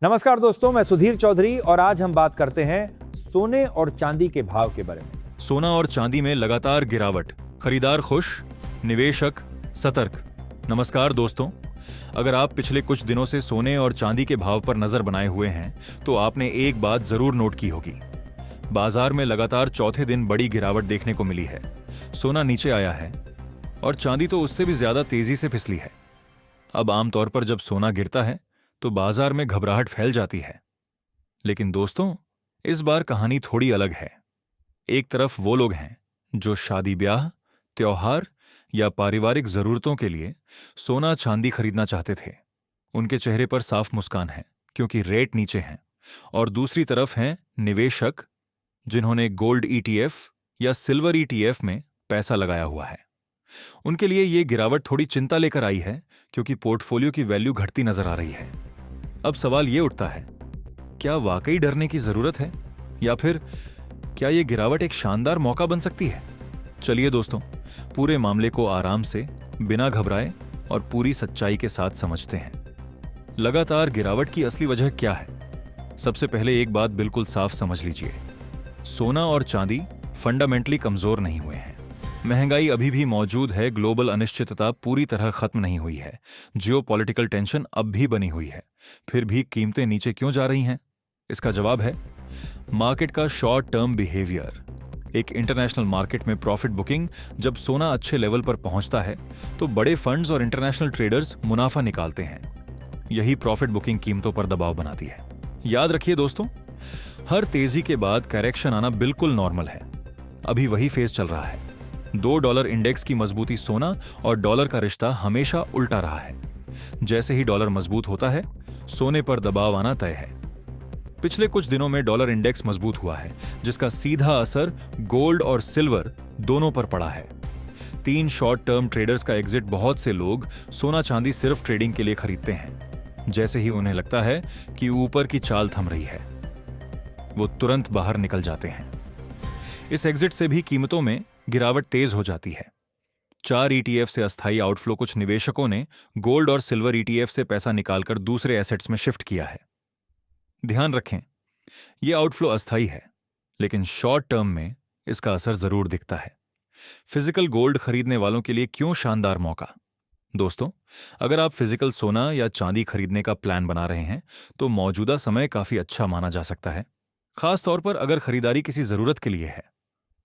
नमस्कार दोस्तों, मैं सुधीर चौधरी और आज हम बात करते हैं सोने और चांदी के भाव के बारे में। सोना और चांदी में लगातार गिरावट, खरीदार खुश, निवेशक सतर्क। नमस्कार दोस्तों, अगर आप पिछले कुछ दिनों से सोने और चांदी के भाव पर नजर बनाए हुए हैं तो आपने एक बात जरूर नोट की होगी। बाजार में लगातार चौथे दिन बड़ी गिरावट देखने को मिली है। सोना नीचे आया है और चांदी तो उससे भी ज्यादा तेजी से फिसली है। अब आमतौर पर जब सोना गिरता है तो बाजार में घबराहट फैल जाती है, लेकिन दोस्तों इस बार कहानी थोड़ी अलग है। एक तरफ वो लोग हैं जो शादी ब्याह, त्योहार या पारिवारिक जरूरतों के लिए सोना चांदी खरीदना चाहते थे। उनके चेहरे पर साफ मुस्कान है क्योंकि रेट नीचे हैं। और दूसरी तरफ हैं निवेशक जिन्होंने गोल्ड ईटीएफ या सिल्वर ईटीएफ में पैसा लगाया हुआ है। उनके लिए ये गिरावट थोड़ी चिंता लेकर आई है क्योंकि पोर्टफोलियो की वैल्यू घटती नजर आ रही है। अब सवाल ये उठता है, क्या वाकई डरने की जरूरत है या फिर क्या ये गिरावट एक शानदार मौका बन सकती है? चलिए दोस्तों, पूरे मामले को आराम से, बिना घबराए और पूरी सच्चाई के साथ समझते हैं। लगातार गिरावट की असली वजह क्या है? सबसे पहले एक बात बिल्कुल साफ समझ लीजिए, सोना और चांदी फंडामेंटली कमजोर नहीं हुए हैं। महंगाई अभी भी मौजूद है, ग्लोबल अनिश्चितता पूरी तरह खत्म नहीं हुई है, जियोपॉलिटिकल टेंशन अब भी बनी हुई है। फिर भी कीमतें नीचे क्यों जा रही हैं? इसका जवाब है मार्केट का शॉर्ट टर्म बिहेवियर। एक इंटरनेशनल मार्केट में प्रॉफिट बुकिंग जब सोना अच्छे लेवल पर पहुंचता है तो बड़े फंड्स और इंटरनेशनल ट्रेडर्स मुनाफा निकालते हैं। यही प्रॉफिट बुकिंग कीमतों पर दबाव बनाती है। याद रखिए दोस्तों, हर तेजी के बाद करेक्शन आना बिल्कुल नॉर्मल है। अभी वही फेज चल रहा है। $2 इंडेक्स की मजबूती सोना और डॉलर का रिश्ता हमेशा उल्टा रहा है। जैसे ही डॉलर मजबूत होता है, सोने पर दबाव आना तय है। पिछले कुछ दिनों में डॉलर इंडेक्स मजबूत हुआ है, जिसका सीधा असर गोल्ड और सिल्वर दोनों पर पड़ा है। 3 शॉर्ट टर्म ट्रेडर्स का एग्जिट। बहुत से लोग सोना चांदी सिर्फ ट्रेडिंग के लिए खरीदते हैं। जैसे ही उन्हें लगता है कि ऊपर की चाल थम रही है, वो तुरंत बाहर निकल जाते हैं। इस एग्जिट से भी कीमतों में गिरावट तेज हो जाती है। 4 ईटीएफ से अस्थायी आउटफ्लो कुछ निवेशकों ने गोल्ड और सिल्वर ईटीएफ से पैसा निकालकर दूसरे एसेट्स में शिफ्ट किया है। ध्यान रखें, यह आउटफ्लो अस्थायी है, लेकिन शॉर्ट टर्म में इसका असर जरूर दिखता है। फिजिकल गोल्ड खरीदने वालों के लिए क्यों शानदार मौका? दोस्तों, अगर आप फिजिकल सोना या चांदी खरीदने का प्लान बना रहे हैं तो मौजूदा समय काफी अच्छा माना जा सकता है, खासतौर पर अगर खरीदारी किसी जरूरत के लिए है।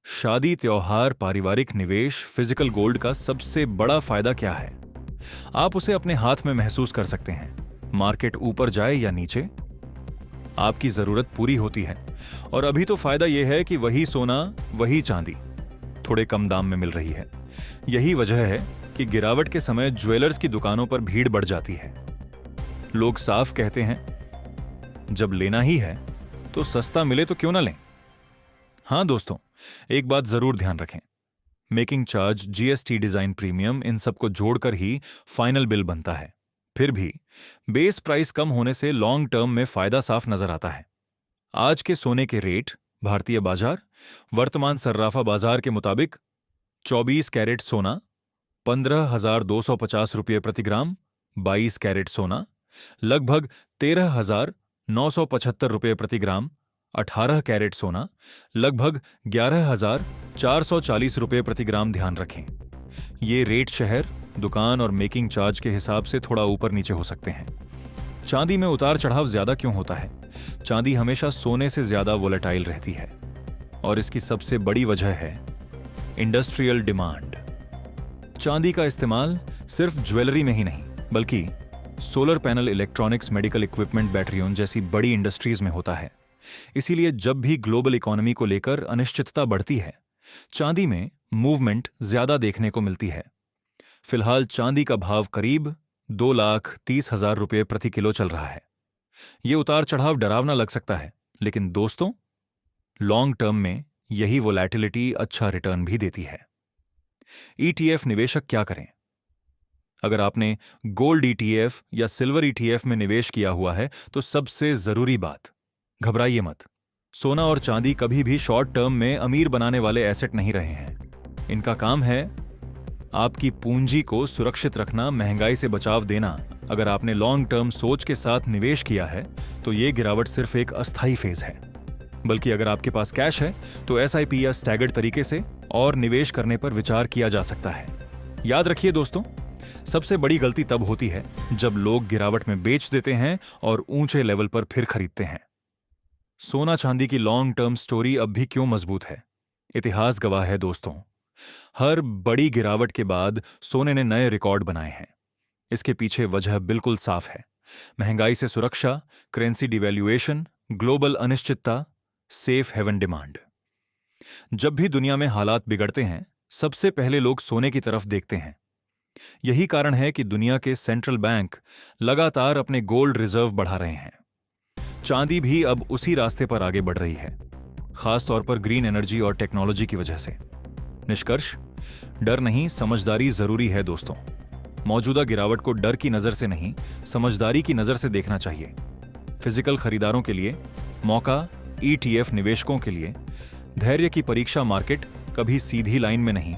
शादी, त्योहार, पारिवारिक निवेश, फिजिकल गोल्ड का सबसे बड़ा फायदा क्या है? आप उसे अपने हाथ में महसूस कर सकते हैं। मार्केट ऊपर जाए या नीचे, आपकी जरूरत पूरी होती है। और अभी तो फायदा यह है कि वही सोना, वही चांदी थोड़े कम दाम में मिल रही है। यही वजह है कि गिरावट के समय ज्वेलर्स की दुकानों पर भीड़ बढ़ जाती है। लोग साफ कहते हैं, जब लेना ही है तो सस्ता मिले तो क्यों ना लें। हां दोस्तों, एक बात जरूर ध्यान रखें, making charge, GST, design premium, इन सबको जोड़कर ही फाइनल बिल बनता है। फिर भी बेस प्राइस कम होने से लॉन्ग टर्म में फायदा साफ नजर आता है। आज के सोने के रेट भारतीय बाजार, वर्तमान सर्राफा बाजार के मुताबिक 24 कैरेट सोना 15,250 रुपये प्रति ग्राम, 22 कैरेट सोना लगभग 13,975 रुपये प्रति ग्राम, 18 कैरेट सोना लगभग 11,440 रुपये प्रति ग्राम। ध्यान रखें, ये रेट शहर, दुकान और मेकिंग चार्ज के हिसाब से थोड़ा ऊपर नीचे हो सकते हैं। चांदी में उतार चढ़ाव ज्यादा क्यों होता है? चांदी हमेशा सोने से ज्यादा वोलेटाइल रहती है और इसकी सबसे बड़ी वजह है इंडस्ट्रियल डिमांड। चांदी का इस्तेमाल सिर्फ ज्वेलरी में ही नहीं, बल्कि solar panel, electronics, medical equipment, बैटरियों जैसी बड़ी इंडस्ट्रीज में होता है। इसीलिए जब भी ग्लोबल इकोनॉमी को लेकर अनिश्चितता बढ़ती है, चांदी में मूवमेंट ज्यादा देखने को मिलती है। फिलहाल चांदी का भाव करीब 2,30,000 रुपये प्रति किलो चल रहा है। यह उतार चढ़ाव डरावना लग सकता है, लेकिन दोस्तों लॉन्ग टर्म में यही वोलैटिलिटी अच्छा रिटर्न भी देती है। ईटीएफ निवेशक क्या करें? अगर आपने गोल्ड ईटीएफ या सिल्वर ईटीएफ में निवेश किया हुआ है तो सबसे जरूरी बात, घबराइए मत। सोना और चांदी कभी भी शॉर्ट टर्म में अमीर बनाने वाले एसेट नहीं रहे हैं। इनका काम है आपकी पूंजी को सुरक्षित रखना, महंगाई से बचाव देना, अगर आपने लॉन्ग टर्म सोच के साथ निवेश किया है तो ये गिरावट सिर्फ एक अस्थायी फेज है। बल्कि अगर आपके पास कैश है तो एसआईपी या स्टैगर्ड तरीके से और निवेश करने पर विचार किया जा सकता है। याद रखिए दोस्तों, सबसे बड़ी गलती तब होती है जब लोग गिरावट में बेच देते हैं और ऊंचे लेवल पर फिर खरीदते हैं। सोना चांदी की लॉन्ग टर्म स्टोरी अब भी क्यों मजबूत है? इतिहास गवाह है दोस्तों, हर बड़ी गिरावट के बाद सोने ने नए रिकॉर्ड बनाए हैं। इसके पीछे वजह बिल्कुल साफ है। महंगाई से सुरक्षा, करेंसी डिवैल्यूएशन, ग्लोबल अनिश्चितता, सेफ हेवन डिमांड। जब भी दुनिया में हालात बिगड़ते हैं, सबसे पहले लोग सोने की तरफ देखते हैं। यही कारण है कि दुनिया के सेंट्रल बैंक लगातार अपने गोल्ड रिजर्व बढ़ा रहे हैं। चांदी भी अब उसी रास्ते पर आगे बढ़ रही है, खासतौर पर ग्रीन एनर्जी और टेक्नोलॉजी की वजह से। निष्कर्ष, डर नहीं, समझदारी जरूरी है दोस्तों। मौजूदा गिरावट को डर की नजर से नहीं, समझदारी की नजर से देखना चाहिए। फिजिकल खरीदारों के लिए मौका, ईटीएफ निवेशकों के लिए धैर्य की परीक्षा। मार्केट कभी सीधी लाइन में नहीं,